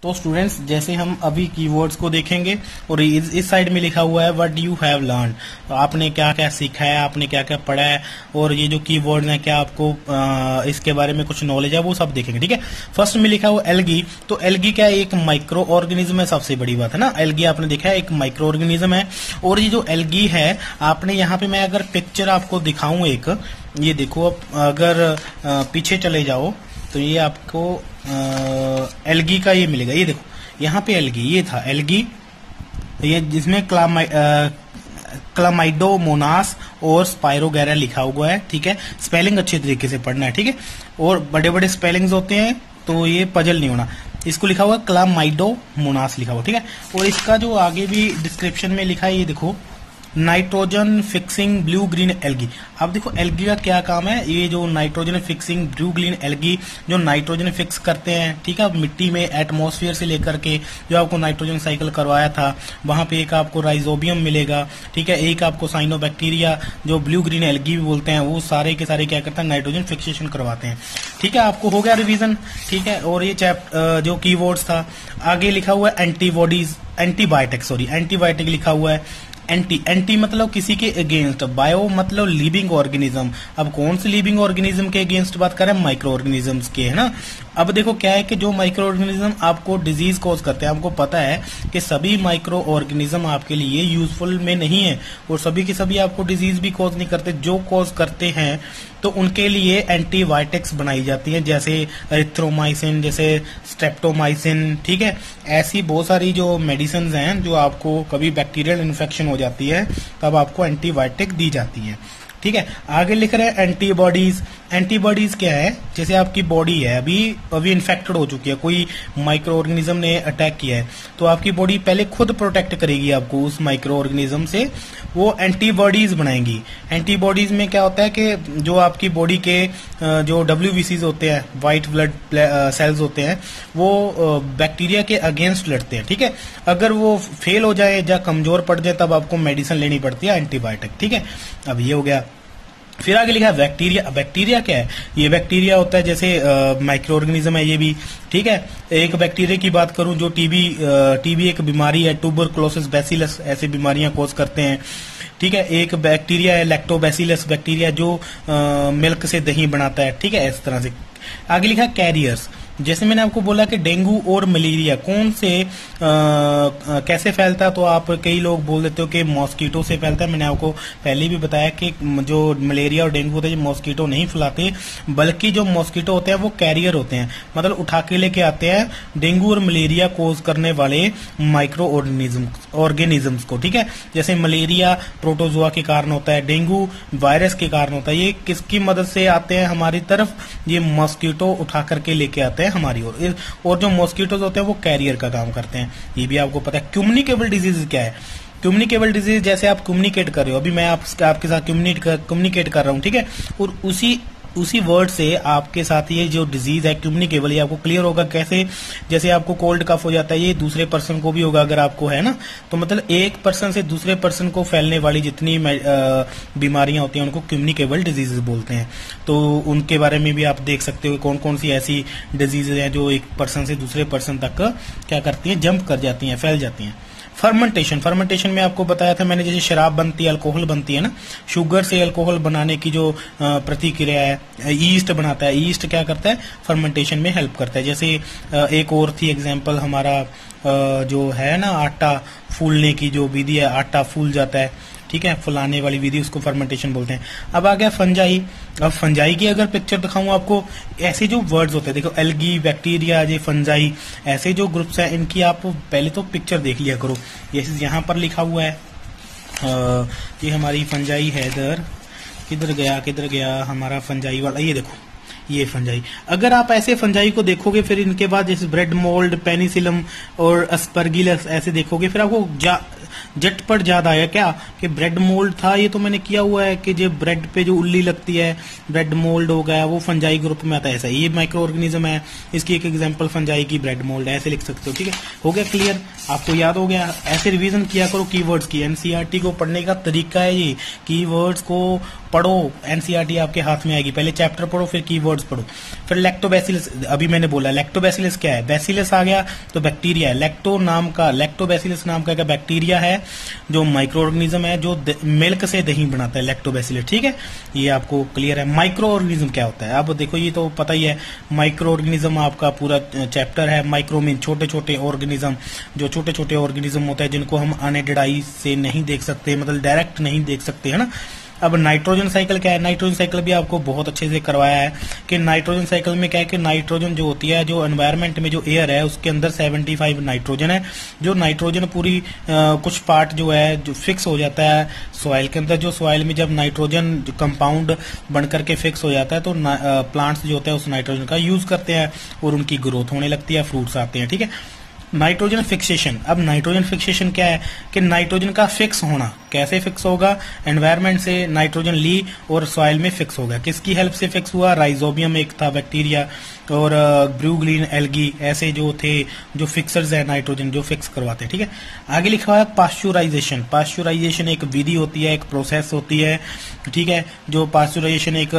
तो स्टूडेंट्स जैसे हम अभी कीवर्ड्स को देखेंगे और इस साइड में लिखा हुआ है व्हाट यू हैव लर्न, तो आपने क्या क्या सीखा है, आपने क्या क्या पढ़ा है और ये जो कीवर्ड है क्या आपको इसके बारे में कुछ नॉलेज है, वो सब देखेंगे। ठीक है, फर्स्ट में लिखा हुआ एल्गी, तो एल्गी क्या है, एक माइक्रो ऑर्गेनिज्म है, सबसे बड़ी बात है ना। एल्गी आपने देखा है एक माइक्रो ऑर्गेनिज्म है। और ये जो एल्गी है आपने यहाँ पे, मैं अगर पिक्चर आपको दिखाऊं एक, ये देखो, अगर पीछे चले जाओ तो ये आपको एल्गी का ये मिलेगा। ये देखो यहाँ पे एल्गी, ये था एल्गी, ये जिसमें क्लामाइडोमोनास और स्पाइरोगैरा लिखा हुआ है। ठीक है, स्पेलिंग अच्छे तरीके से पढ़ना है। ठीक है, और बड़े बड़े स्पेलिंग्स होते हैं तो ये पजल नहीं होना। इसको लिखा हुआ क्लामाइडोमोनास लिखा हुआ। ठीक है, और इसका जो आगे भी डिस्क्रिप्शन में लिखा है, ये देखो, nitrogen fixing blue green algae. अब देखो एल्गी का क्या काम है, ये जो nitrogen fixing blue green algae जो नाइट्रोजन फिक्स करते हैं, ठीक है, मिट्टी में एटमॉस्फेयर से लेकर के जो आपको नाइट्रोजन साइकिल करवाया था, वहां पे एक आपको राइजोबियम मिलेगा। ठीक है, एक आपको साइनोबैक्टीरिया जो ब्लू ग्रीन एल्गी भी बोलते हैं, वो सारे के सारे क्या करते हैं, नाइट्रोजन फिक्सेशन करवाते हैं। ठीक है, आपको हो गया रिवीजन। ठीक है, और ये जो कीवर्ड्स था, आगे लिखा हुआ है एंटीबॉडीज, एंटीबायोटिक लिखा हुआ है। एंटी मतलब किसी के अगेंस्ट, बायो मतलब लिविंग ऑर्गेनिज्म। अब कौन से लिविंग ऑर्गेनिज्म के अगेंस्ट बात करें, माइक्रो ऑर्गेनिज्म्स के, है ना। अब देखो क्या है कि जो माइक्रो ऑर्गेनिज्म आपको डिजीज कॉज करते हैं, आपको पता है कि सभी माइक्रो ऑर्गेनिज्म आपके लिए यूजफुल में नहीं है और सभी के सभी आपको डिजीज भी कॉज नहीं करते। जो कॉज करते हैं तो उनके लिए एंटीबायोटिक्स बनाई जाती हैं, जैसे एरिथ्रोमाइसिन, जैसे स्ट्रेप्टोमाइसिन। ठीक है, ऐसी बहुत सारी जो मेडिसिन हैं जो आपको कभी बैक्टीरियल इन्फेक्शन हो जाती है तब आपको एंटीबायोटिक दी जाती है। ठीक है, आगे लिख रहे हैं एंटीबॉडीज। एंटीबॉडीज क्या है, जैसे आपकी बॉडी है अभी इन्फेक्टेड हो चुकी है, कोई माइक्रो ऑर्गेनिज्म ने अटैक किया है, तो आपकी बॉडी पहले खुद प्रोटेक्ट करेगी आपको उस माइक्रो ऑर्गेनिज्म से, वो एंटीबॉडीज बनाएंगी। एंटीबॉडीज में क्या होता है कि जो आपकी बॉडी के जो WBCs होते हैं, व्हाइट ब्लड सेल्स होते हैं, वो बैक्टीरिया के अगेंस्ट लड़ते हैं। ठीक है, अगर वो फेल हो जाए या कमजोर पड़ जाए तब आपको मेडिसिन लेनी पड़ती है, एंटीबायोटिक। ठीक है, अब ये हो गया। फिर आगे लिखा है बैक्टीरिया। बैक्टीरिया क्या है, ये बैक्टीरिया होता है जैसे माइक्रो ऑर्गेनिज्म है ये भी। ठीक है, एक बैक्टीरिया की बात करूं जो टीबी एक बीमारी है, ट्यूबरकुलोसिस, बैसिलस, ऐसी बीमारियां कॉज करते हैं। ठीक है, एक बैक्टीरिया है लैक्टोबैसिलस बैक्टीरिया जो मिल्क से दही बनाता है। ठीक है, इस तरह से। आगे लिखा कैरियर्स, जैसे मैंने आपको बोला कि डेंगू और मलेरिया कौन से कैसे फैलता है, तो आप कई लोग बोल देते हो कि मॉस्किटो से फैलता है। मैंने आपको पहले भी बताया कि जो मलेरिया और डेंगू होते हैं मॉस्किटो नहीं फैलाते, बल्कि जो मॉस्किटो होते हैं वो कैरियर होते हैं, मतलब उठा के लेके आते हैं डेंगू और मलेरिया कोज करने वाले माइक्रो ऑर्गेनिज्म्स को। ठीक है, जैसे मलेरिया प्रोटोजोआ के कारण होता है, डेंगू वायरस के कारण होता है। ये किसकी मदद से आते हैं हमारी तरफ, ये मॉस्किटो उठा करके लेके आते हैं हमारी ओर, और जो मॉस्किटोज होते हैं वो कैरियर का काम करते हैं, ये भी आपको पता है। कम्युनिकेबल डिजीज क्या है, कम्युनिकेबल डिजीज जैसे आप कम्युनिकेट कर रहे हो, अभी मैं आपके साथ कम्युनिकेट कर रहा हूं। ठीक है, और उसी वर्ड से आपके साथ ये जो डिजीज है कम्युनिकेबल, ये आपको क्लियर होगा कैसे, जैसे आपको कोल्ड कफ हो जाता है, ये दूसरे पर्सन को भी होगा अगर आपको है ना, तो मतलब एक पर्सन से दूसरे पर्सन को फैलने वाली जितनी बीमारियां होती हैं उनको कम्युनिकेबल डिजीजेस बोलते हैं। तो उनके बारे में भी आप देख सकते हो कौन कौन सी ऐसी डिजीजेज हैं जो एक पर्सन से दूसरे पर्सन तक क्या करती हैं, जंप कर जाती हैं, फैल जाती हैं। फर्मेंटेशन में आपको बताया था मैंने, जैसे शराब बनती है, अल्कोहल बनती है ना, शुगर से अल्कोहल बनाने की जो प्रतिक्रिया है, ईस्ट बनाता है। ईस्ट क्या करता है, फर्मेंटेशन में हेल्प करता है। जैसे एक और थी एग्जांपल, हमारा जो है ना आटा फूलने की जो विधि है, आटा फूल जाता है, ठीक है, फुलाने वाली विधि, उसको फर्मेंटेशन बोलते हैं। अब आ गया फंजाई। अब फंजाई की अगर पिक्चर दिखाऊं आपको, ऐसे जो वर्ड्स होते हैं, देखो एल्गी, बैक्टीरिया, ये फंजाई, ऐसे जो ग्रुप्स हैं इनकी आप पहले तो पिक्चर देख लिया करो। जैसे यहाँ पर लिखा हुआ है ये हमारी फंजाई है, इधर किधर गया हमारा फंजाई वाला, ये देखो ये फंजाई। अगर आप ऐसे फंजाई को देखोगे फिर इनके बाद जैसे ब्रेड मोल्ड, पेनिसिलम और अस्परगिलस ऐसे देखोगे, फिर आपको झटपट याद आया क्या कि ब्रेड मोल्ड था, ये तो मैंने किया हुआ है कि जो ब्रेड पे जो उल्ली लगती है, ब्रेड मोल्ड हो गया, वो फंजाई ग्रुप में आता है। ऐसा ये माइक्रो ऑर्गेनिज्म है, इसकी एक एग्जांपल फंजाई की ब्रेड मोल्ड, ऐसे लिख सकते हो। ठीक है, हो गया क्लियर, आपको याद हो गया। ऐसे रिवीजन किया करो कीवर्ड्स की। एनसीईआरटी को पढ़ने का तरीका है ये, कीवर्ड्स को पढ़ो, एनसीईआरटी आपके हाथ में आएगी। पहले चैप्टर पढ़ो फिर कीवर्ड कीवर्ड्स पढ़ो। फिर लैक्टोबैसिलस, अभी मैंने बोला लैक्टोबैसिलस क्या है, बैसिलस आ गया तो बैक्टीरिया है। लैक्टोबैसिलस नाम का एक बैक्टीरिया है जो माइक्रो ऑर्गेनिज्म है जो मिल्क से दही बनाता है, लैक्टोबैसिलस, ठीक है, ये आपको क्लियर है। माइक्रो ऑर्गेनिज्म क्या होता है, अब देखो ये तो पता ही है, माइक्रो ऑर्गेनिज्म आपका पूरा चैप्टर है। माइक्रो मीन छोटे छोटे ऑर्गेनिज्म, जो छोटे छोटे ऑर्गेनिज्म होते हैं जिनको हम अनएडेड आई से नहीं देख सकते, मतलब डायरेक्ट नहीं देख सकते, है ना। अब नाइट्रोजन साइकिल क्या है, नाइट्रोजन साइकिल भी आपको बहुत अच्छे से करवाया है कि नाइट्रोजन साइकिल में क्या है कि नाइट्रोजन जो होती है, जो एनवायरनमेंट में जो एयर है उसके अंदर 75 नाइट्रोजन है। जो नाइट्रोजन पूरी कुछ पार्ट जो है जो फिक्स हो जाता है सॉइल के अंदर, जो सॉइल में जब नाइट्रोजन कंपाउंड बन करके फिक्स हो जाता है तो प्लांट्स जो होते हैं उस नाइट्रोजन का यूज करते हैं और उनकी ग्रोथ होने लगती है, फ्रूट्स आते हैं, ठीक है। नाइट्रोजन फिक्सेशन, अब नाइट्रोजन फिक्सेशन क्या है कि नाइट्रोजन का फिक्स होना, कैसे फिक्स होगा, एनवायरनमेंट से नाइट्रोजन ली और सॉइल में फिक्स होगा। किसकी हेल्प से फिक्स हुआ, राइजोबियम एक था बैक्टीरिया और ब्रूग्लिन एल्गी, ऐसे जो थे जो फिक्सर्स है नाइट्रोजन जो फिक्स करवाते हैं, ठीक है। आगे लिखा हुआ है पास्चुराइजेशन। पास्चुराइजेशन एक विधि होती है, एक प्रोसेस होती है, ठीक है। जो पास्चुराइजेशन एक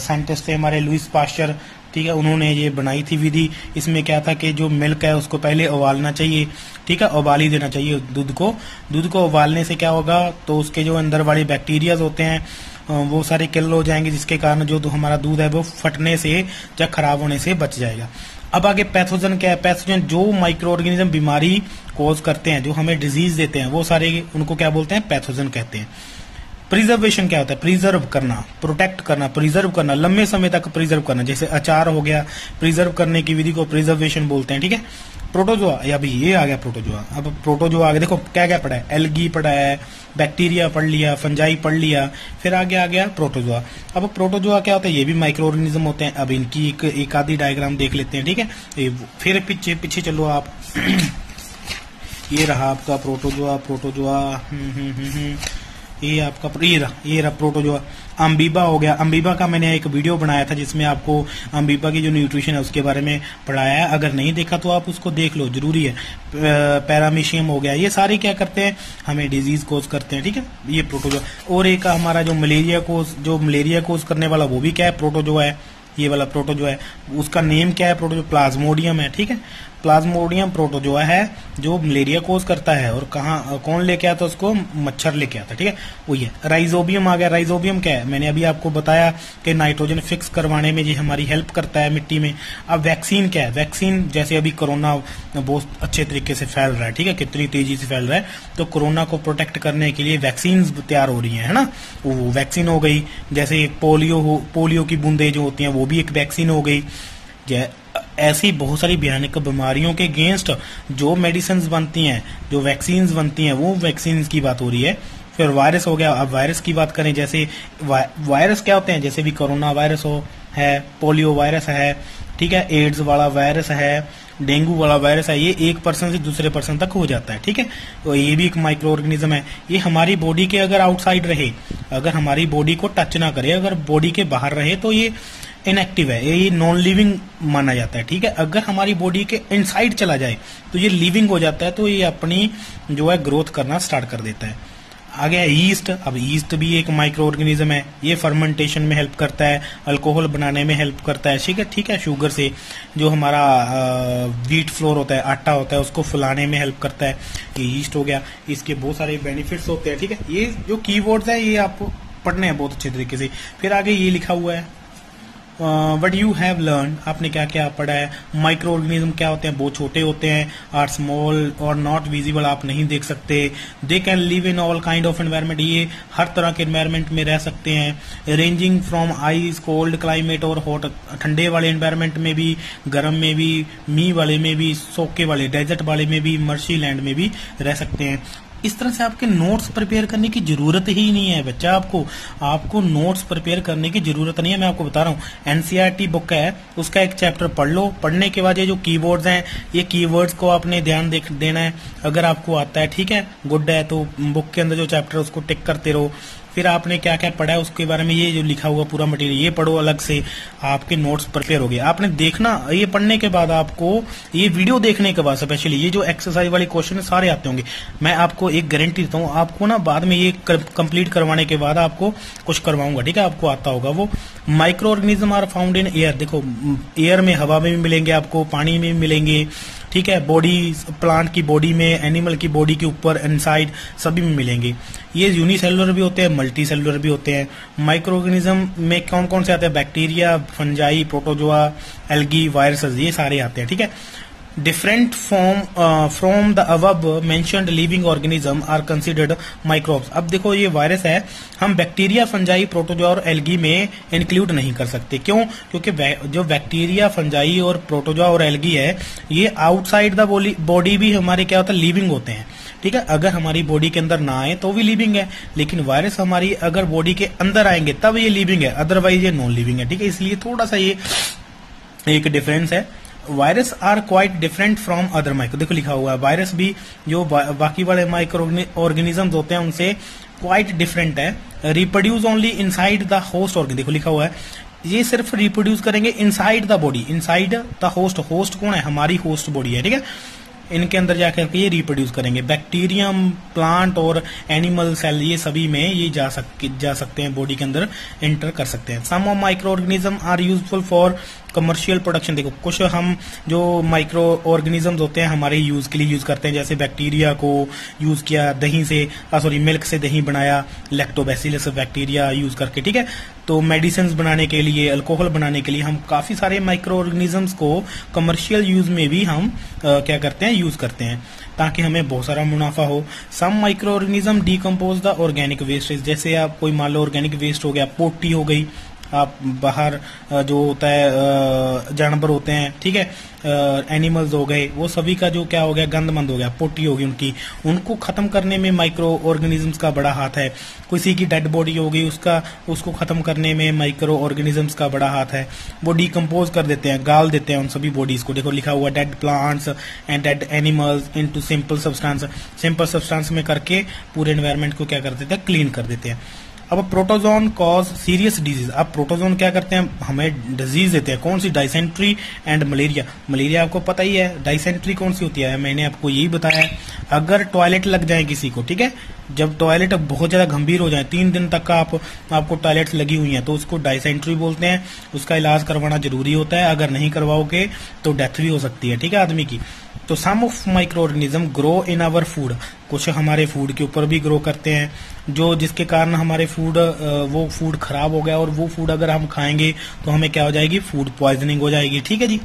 साइंटिस्ट थे हमारे लुइस पास्चर, ठीक है, उन्होंने ये बनाई थी विधि। इसमें क्या था कि जो मिल्क है उसको पहले उबालना चाहिए, ठीक है, उबाल ही देना चाहिए दूध को। दूध को उबालने से क्या होगा तो उसके जो अंदर वाले बैक्टीरियाज होते हैं वो सारे किल हो जाएंगे, जिसके कारण जो हमारा दूध है वो फटने से या खराब होने से बच जाएगा। अब आगे पैथोजन क्या है, पैथोजन जो माइक्रो ऑर्गेनिज्म बीमारी कॉज करते हैं, जो हमें डिजीज देते हैं, वो सारे उनको क्या बोलते हैं, पैथोजन कहते हैं। प्रिजर्वेशन क्या होता है, प्रिजर्व करना, प्रोटेक्ट करना, प्रिजर्व करना, लंबे समय तक प्रिजर्व करना, जैसे अचार हो गया, प्रिजर्व करने की विधि को प्रिजर्वेशन बोलते हैं, ठीक है। प्रोटोजोआ, अभी ये आ गया प्रोटोजोआ। अब प्रोटोजोआ आगे देखो क्या क्या पढ़ा है, एल्गी पढ़ा है, बैक्टीरिया पढ़ लिया, फंजाई पढ़ लिया, फिर आगे आ गया प्रोटोजोआ। अब प्रोटोजोआ क्या होता है, ये भी माइक्रो ऑर्गेनिज्म होते हैं। अब इनकी एक आधी डायग्राम देख लेते हैं, ठीक है। फिर पीछे पीछे चलो आप ये रहा आपका प्रोटोजोआ, ये आपका ये रहा प्रोटोजोआ। अम्बीबा हो गया, अम्बीबा का मैंने एक वीडियो बनाया था जिसमें आपको अम्बीबा की जो न्यूट्रिशन है उसके बारे में पढ़ाया है, अगर नहीं देखा तो आप उसको देख लो, जरूरी है। पैरामीशियम हो गया, ये सारे क्या करते हैं, हमें डिजीज कोज करते हैं, ठीक है, ये प्रोटोजोआ। और एक हमारा जो मलेरिया कोज करने वाला वो भी क्या है, प्रोटोजोआ है, ये वाला प्रोटोजोआ है। उसका नेम क्या है, प्रोटोजोआ प्लाज्मोडियम है, ठीक है। प्लाज्मोडियम प्रोटोजोआ है जो मलेरिया कोज करता है, और कौन लेके आता है उसको, मच्छर लेके आता है, ठीक है, वही है। राइजोबियम आ गया, राइजोबियम क्या है, मैंने अभी आपको बताया कि नाइट्रोजन फिक्स करवाने में ये हमारी हेल्प करता है मिट्टी में। अब वैक्सीन क्या है, वैक्सीन जैसे अभी कोरोना बहुत अच्छे तरीके से फैल रहा है, ठीक है, कितनी तेजी से फैल रहा है, तो कोरोना को प्रोटेक्ट करने के लिए वैक्सीन तैयार हो रही है ना, वो वैक्सीन हो गई। जैसे पोलियो की बूंदे जो होती हैं वो भी एक वैक्सीन हो गई। ऐसी बहुत सारी भयानक बीमारियों के अगेंस्ट जो मेडिसिन बनती हैं, जो वैक्सीन बनती हैं, वो वैक्सीन की बात हो रही है। फिर वायरस हो गया, अब वायरस की बात करें, जैसे वायरस क्या होते हैं, जैसे भी कोरोना वायरस है, पोलियो वायरस है, ठीक है, एड्स वाला वायरस है, डेंगू वाला वायरस है, ये एक पर्सन से दूसरे पर्सन तक हो जाता है, ठीक है। तो ये भी एक माइक्रो ऑर्गेनिज्म है। ये हमारी बॉडी के अगर आउटसाइड रहे, अगर हमारी बॉडी को टच ना करे, अगर बॉडी के बाहर रहे तो ये इनएक्टिव है, ये नॉन लिविंग माना जाता है, ठीक है। अगर हमारी बॉडी के इनसाइड चला जाए तो ये लिविंग हो जाता है, तो ये अपनी जो है ग्रोथ करना स्टार्ट कर देता है। आगे है ईस्ट। अब ईस्ट भी एक माइक्रो ऑर्गेनिज्म है, ये फर्मेंटेशन में हेल्प करता है, अल्कोहल बनाने में हेल्प करता है, ठीक है, शुगर से जो हमारा व्हीट फ्लोर होता है, आटा होता है, उसको फुलाने में हेल्प करता है, ये ईस्ट हो गया। इसके बहुत सारे बेनिफिट्स होते हैं, ठीक है। ये जो कीवर्ड्स है ये आपको पढ़ने हैं बहुत अच्छे तरीके से। फिर आगे ये लिखा हुआ है वट यू हैव लर्न, आपने क्या क्या पढ़ा है। माइक्रो ऑर्गेनिज्म क्या होते हैं, बहुत छोटे होते हैं, आर स्मॉल और नॉट विजिबल, आप नहीं देख सकते। They can live in all kind of environment, ये हर तरह के एनवायरमेंट में रह सकते हैं। Ranging from ice cold climate और हॉट, ठंडे वाले एनवायरमेंट में भी, गर्म में भी, मी वाले में भी, सोके वाले डेजर्ट वाले में भी, मर्शी लैंड में भी रह सकते हैं। इस तरह से आपके नोट्स प्रिपेयर करने की जरूरत ही नहीं है बच्चा, आपको नोट्स प्रिपेयर करने की जरूरत नहीं है। मैं आपको बता रहा हूँ, एनसीईआरटी बुक है, उसका एक चैप्टर पढ़ लो। पढ़ने के बाद ये जो कीवर्ड्स हैं, ये कीवर्ड्स को आपने ध्यान देना है। अगर आपको आता है, ठीक है, गुड है, तो बुक के अंदर जो चैप्टर है उसको टिक करते रहो। फिर आपने क्या क्या पढ़ा है उसके बारे में ये जो लिखा हुआ पूरा मटेरियल ये पढ़ो अलग से, आपके नोट्स प्रिपेयर हो गए। आपने देखना, ये पढ़ने के बाद आपको, ये वीडियो देखने के बाद स्पेशली ये जो एक्सरसाइज वाले क्वेश्चन सारे आते होंगे, मैं आपको एक गारंटी देता हूँ, आपको ना बाद में ये कंप्लीट करवाने के बाद आपको कुछ करवाऊंगा, ठीक है, आपको आता होगा वो, micro organism are found in air, देखो एयर में, हवा में भी मिलेंगे आपको, पानी में भी मिलेंगे, ठीक है, बॉडी, प्लांट की बॉडी में, एनिमल की बॉडी के ऊपर, इनसाइड, सभी में मिलेंगे। ये यूनिसेलुलर भी होते हैं, मल्टी सेलुलर भी होते हैं। माइक्रो ऑर्गेनिज्म में कौन कौन से आते हैं? Bacteria, fungi, protozoa, algae, viruses, ये सारे आते हैं, ठीक है। Different from the above mentioned living organism are considered microbes. अब देखो ये वायरस है, हम बैक्टीरिया, फंजाई, प्रोटोजोआ और एल्गी में इंक्लूड नहीं कर सकते। क्यों? क्योंकि जो बैक्टीरिया, फंजाई और प्रोटोजोआ और एल्गी है, ये आउटसाइड द बॉडी भी हमारे क्या होता है, लिविंग होते हैं, ठीक है। अगर हमारी बॉडी के अंदर ना आए तो भी लिविंग है, लेकिन वायरस हमारी अगर बॉडी के अंदर आएंगे तब ये लिविंग है, अदरवाइज ये नॉन लिविंग है, ठीक है। इसलिए थोड़ा सा ये एक डिफरेंस है। Virus are quite different from other micro, देखो लिखा हुआ है वायरस भी जो बाकी वाले माइक्रो ऑर्गेनिजम्स होते हैं उनसे क्वाइट डिफरेंट है। Reproduce only inside the host organ, देखो लिखा हुआ है ये सिर्फ रिप्रोड्यूस करेंगे inside the body, inside the host, host कौन है? हमारी होस्ट बॉडी है, ठीक है। इनके अंदर जाकर के ये रिप्रोड्यूस करेंगे। बैक्टीरियम, प्लांट और एनिमल सेल, ये सभी में ये जा सकते हैं, बॉडी के अंदर एंटर कर सकते हैं। Some of micro organism are useful for commercial production, देखो कुछ हम जो माइक्रो ऑर्गेनिजम्स होते हैं हमारे यूज के लिए यूज करते हैं, जैसे बैक्टीरिया को यूज किया, दही से मिल्क से दही बनाया, लैक्टोबैसिलस बैक्टीरिया यूज करके, ठीक है। तो मेडिसिन बनाने के लिए, अल्कोहल बनाने के लिए हम काफी सारे माइक्रो ऑर्गेनिजम्स को कमर्शियल यूज में भी हम क्या करते हैं, यूज करते हैं, ताकि हमें बहुत सारा मुनाफा हो। Some micro organism decompose the organic waste, जैसे आप कोई मान लो ऑर्गेनिक वेस्ट हो गया, पोटी हो गई, आप बाहर जो होता है जानवर होते हैं, ठीक है, एनिमल्स हो गए, वो सभी का जो क्या हो गया, गंदमंद हो गया, पोटी होगी उनकी, उनको खत्म करने में माइक्रो ऑर्गेनिजम्स का बड़ा हाथ है। किसी की डेड बॉडी हो गई, उसको खत्म करने में माइक्रो ऑर्गेनिजम्स का बड़ा हाथ है। वो डिकम्पोज कर देते हैं, गाल देते हैं उन सभी बॉडीज को, देखो लिखा हुआ dead plants and dead animals into simple substance, simple substance में करके पूरे एनवायरमेंट को क्या कर देते हैं, क्लीन कर देते हैं। अब प्रोटोजोन कॉज सीरियस डिजीज, अब प्रोटोजोन क्या करते हैं, हमें डिजीज देते हैं, कौन सी? Dysentery and malaria. मलेरिया आपको पता ही है, डाइसेंट्री कौन सी होती है, मैंने आपको यही बताया है। अगर टॉयलेट लग जाए किसी को, ठीक है, जब टॉयलेट बहुत ज्यादा गंभीर हो जाए, 3 दिन तक का आपको टॉयलेट लगी हुई है, तो उसको डाइसेंट्री बोलते हैं। उसका इलाज करवाना जरूरी होता है, अगर नहीं करवाओगे तो डेथ भी हो सकती है, ठीक है, आदमी की। तो some of microorganism grow in our food, कुछ हमारे फूड के ऊपर भी ग्रो करते हैं, जो जिसके कारण हमारे फूड वो फूड खराब हो गया, और वो फूड अगर हम खाएंगे तो हमें क्या हो जाएगी, फूड पॉइजनिंग हो जाएगी, ठीक है जी।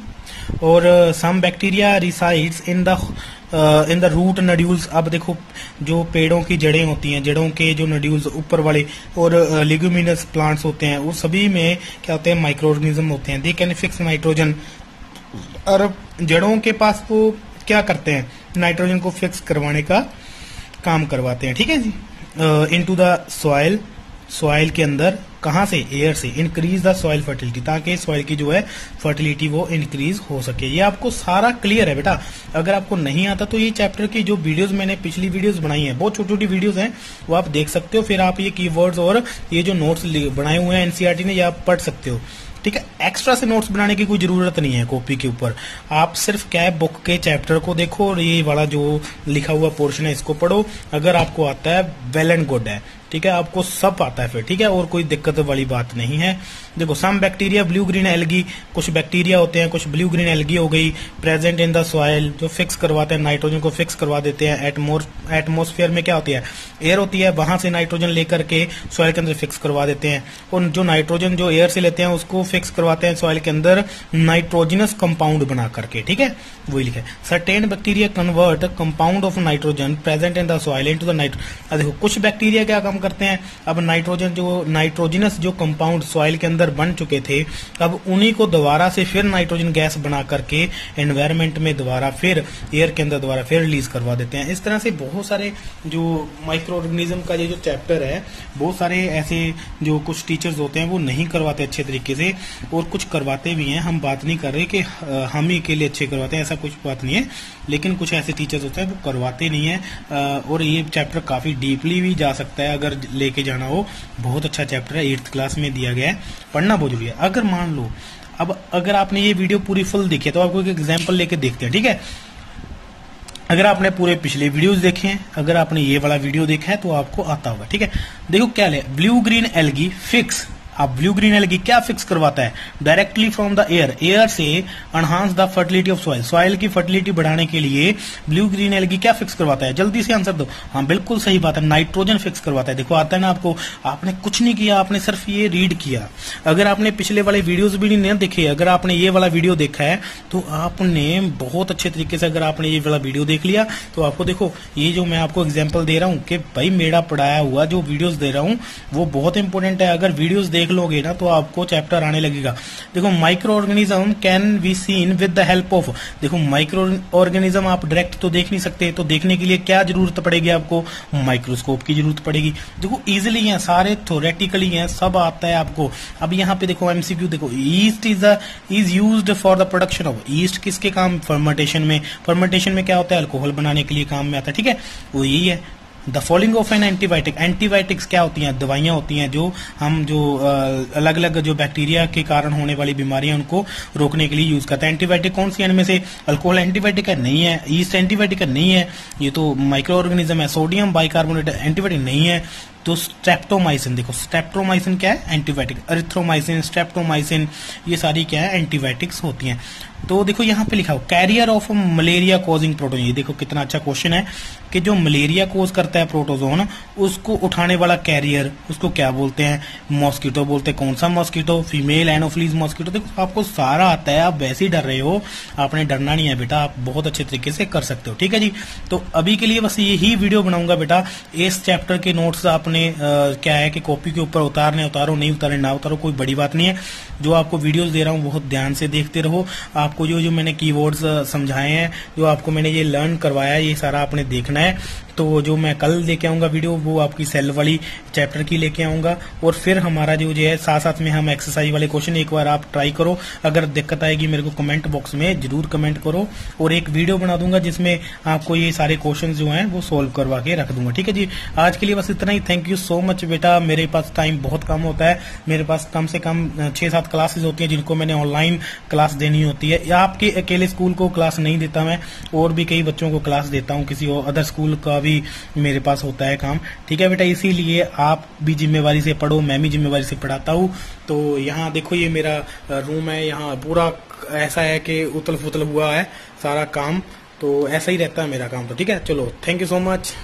और some bacteria resides in the root nodules, अब देखो जो पेड़ों की जड़ें होती हैं, जड़ों के जो नड्यूल्स ऊपर वाले और लिग्यूमिनस प्लांट्स होते हैं, वो सभी में क्या होते हैं, माइक्रो ऑर्गेनिज्म होते हैं। दे कैन फिक्स नाइट्रोजन, और जड़ों के पास वो क्या करते हैं, नाइट्रोजन को फिक्स करवाने का काम करवाते हैं, ठीक है जी। इनटू द सॉइल, सॉइल के अंदर, कहां से? एयर से। इंक्रीज द सॉइल फर्टिलिटी, ताकि सॉइल की जो है फर्टिलिटी वो इंक्रीज हो सके। ये आपको सारा क्लियर है बेटा। अगर आपको नहीं आता तो ये चैप्टर की जो वीडियोस मैंने पिछली वीडियोस बनाई है, बहुत छोटी छोटी वीडियोस हैं, वो आप देख सकते हो। फिर आप ये कीवर्ड्स और ये जो नोट्स बनाए हुए हैं एनसीईआरटी ने, ये आप पढ़ सकते हो, ठीक है। एक्स्ट्रा से नोट्स बनाने की कोई जरूरत नहीं है कॉपी के ऊपर। आप सिर्फ कैप बुक के चैप्टर को देखो और ये वाला जो लिखा हुआ पोर्शन है इसको पढ़ो। अगर आपको आता है वेल एंड गुड है, ठीक है, आपको सब आता है फिर, ठीक है, और कोई दिक्कत वाली बात नहीं है। देखो some bacteria blue green algae, कुछ बैक्टीरिया होते हैं, कुछ ब्लू ग्रीन एल्गी हो गई, प्रेजेंट इन द सॉइल, जो फिक्स करवाते हैं, नाइट्रोजन को फिक्स करवा देते हैं। एटमोस्फेयर में क्या होती है, एयर होती है, वहां से नाइट्रोजन लेकर के सॉइल के अंदर फिक्स करवा देते हैं। और जो नाइट्रोजन जो एयर से लेते हैं उसको फिक्स करवाते हैं सॉइल के अंदर नाइट्रोजिनस कंपाउंड बना करके, ठीक है, वही लिखा है। Certain bacteria convert compound of nitrogen present in the soil into the nitrogen. देखो कुछ बैक्टीरिया क्या काम करते हैं, अब नाइट्रोजन जो नाइट्रोजिनस जो कंपाउंड सॉइल के अंदर बन चुके थे, अब उन्हीं को दोबारा से फिर नाइट्रोजन गैस बना करके एनवायरमेंट में दोबारा फिर एयर के अंदर दोबारा फिर रिलीज करवा देते हैं। इस तरह से बहुत सारे जो माइक्रो ऑर्गेनिज्म का ये जो चैप्टर है, बहुत सारे ऐसे जो कुछ टीचर्स होते हैं वो नहीं करवाते अच्छे तरीके से, और कुछ करवाते भी हैं। हम बात नहीं कर रहे कि हम ही के लिए अच्छे करवाते हैं, ऐसा कुछ बात नहीं है, लेकिन कुछ ऐसे टीचर्स होते हैं वो करवाते नहीं है। और ये चैप्टर काफी डीपली भी जा सकता है अगर लेके जाना हो। बहुत अच्छा चैप्टर है, 8th क्लास में दिया गया है, पढ़ना बहुत जरूरी है। अगर मान लो अब अगर आपने ये वीडियो पूरी फुल देखी है तो आपको एक एग्जाम्पल लेके देखते हैं, ठीक है। अगर आपने पूरे पिछले वीडियोस देखे हैं, अगर आपने ये वाला वीडियो देखा है तो आपको आता होगा, ठीक है। देखो क्या ले, ब्लू ग्रीन एल्गी फिक्स अब ब्लू ग्रीन एलगी क्या फिक्स करवाता है? Directly from the air, air से enhance the fertility of soil, soil की फर्टिलिटी बढ़ाने के लिए ब्लू ग्रीन एलगी क्या फिक्स करवाता है? जल्दी से आंसर दो। हाँ बिल्कुल सही बात है, नाइट्रोजन फिक्स करवाता है। देखो आता है ना आपको, आपने कुछ नहीं किया, आपने सिर्फ ये रीड किया। अगर आपने पिछले वाले वीडियोस भी नहीं देखे, अगर आपने ये वाला वीडियो देखा है तो आपने बहुत अच्छे तरीके से, अगर आपने ये वाला वीडियो देख लिया तो आपको देखो, ये जो मैं आपको एग्जांपल दे रहा हूँ कि भाई मेरा पढ़ाया हुआ जो वीडियोस दे रहा हूँ वो बहुत इंपॉर्टेंट है। अगर वीडियोस देख लोगे ना तो आपको चैप्टर आने लगेगा। देखो micro organism can be seen with the help of, देखो माइक्रो ऑर्गेनिज्म आप डायरेक्ट तो देख नहीं सकते, तो देखने के लिए क्या जरूरत पड़ेगी आपको? माइक्रोस्कोप की जरूरत पड़ेगी। देखो इजिली है, सारे थ्योरेटिकली हैं, सब आता है आपको। अब यहाँ पे देखो एमसीक्यू देखो, east is used for the production of, east किसके काम? फर्मेंटेशन में। फर्मेंटेशन में क्या होता है? अल्कोहल बनाने के लिए काम में आता है, ठीक है, वो यही है। The following of an antibiotic, antibiotics क्या होती हैं? दवाइयां होती हैं जो हम जो अलग अलग जो बैक्टीरिया के कारण होने वाली बीमारियां उनको रोकने के लिए यूज करते हैं। एंटीबायोटिक कौन सी है इनमें से? अल्कोहल एंटीबायोटिक है? नहीं है। ईस्ट एंटीबायोटिक है? नहीं है। ये तो माइक्रो ऑर्गेनिज्म है। सोडियम बाइकार्बोनेट एंटीबायोटिक नहीं है। तो स्ट्रेप्टोमाइसिन, देखो स्ट्रेप्टोमाइसिन क्या है? एंटीबायोटिक। एरिथ्रोमाइसिन, स्ट्रेप्टोमाइसिन, ये सारी क्या है? एंटीबायोटिक्स होती हैं। तो देखो यहाँ पे लिखा हो carrier of malaria causing protozoan, ये देखो कितना अच्छा क्वेश्चन है कि जो मलेरिया कोज करता है प्रोटोजोन, उसको उठाने वाला कैरियर, उसको क्या बोलते हैं? मॉस्किटो बोलते हैं। कौन सा मॉस्किटो? Female anopheles mosquito. देखो आपको सारा आता है, आप वैसे ही डर रहे हो, आपने डरना नहीं है बेटा, आप बहुत अच्छे तरीके से कर सकते हो, ठीक है जी। तो अभी के लिए बस यही वीडियो बनाऊंगा बेटा। इस चैप्टर के नोट्स आपने क्या है कि कॉपी के ऊपर उतारने, उतारो, नहीं उतारे ना उतारो, कोई बड़ी बात नहीं है। जो आपको वीडियोस दे रहा हूँ बहुत ध्यान से देखते रहो। आपको जो जो मैंने कीवर्ड्स समझाए हैं, जो आपको मैंने ये लर्न करवाया है, ये सारा आपने देखना है। तो जो मैं कल लेके आऊंगा वीडियो, वो आपकी सेल वाली चैप्टर की लेके आऊंगा। और फिर हमारा जो है साथ साथ में हम एक्सरसाइज वाले क्वेश्चन एक बार आप ट्राई करो। अगर दिक्कत आएगी मेरे को कमेंट बॉक्स में जरूर कमेंट करो, और एक वीडियो बना दूंगा जिसमें आपको ये सारे क्वेश्चन जो हैं वो सोल्व करवा के रख दूंगा, ठीक है जी। आज के लिए बस इतना ही। थैंक यू सो मच बेटा। मेरे पास टाइम बहुत कम होता है, मेरे पास कम से कम 6-7 क्लासेस होती हैं जिनको मैंने ऑनलाइन क्लास देनी होती है। या आपके अकेले स्कूल को क्लास नहीं देता मैं, और भी कई बच्चों को क्लास देता हूँ, किसी और अदर स्कूल का भी मेरे पास होता है काम, ठीक है बेटा। इसीलिए आप भी जिम्मेवारी से पढ़ो, मैं भी जिम्मेवारी से पढ़ाता हूँ। तो यहाँ देखो ये मेरा रूम है, यहाँ पूरा ऐसा है कि उथल फुथल हुआ है सारा काम, तो ऐसा ही रहता है मेरा काम। तो ठीक है, चलो थैंक यू सो मच।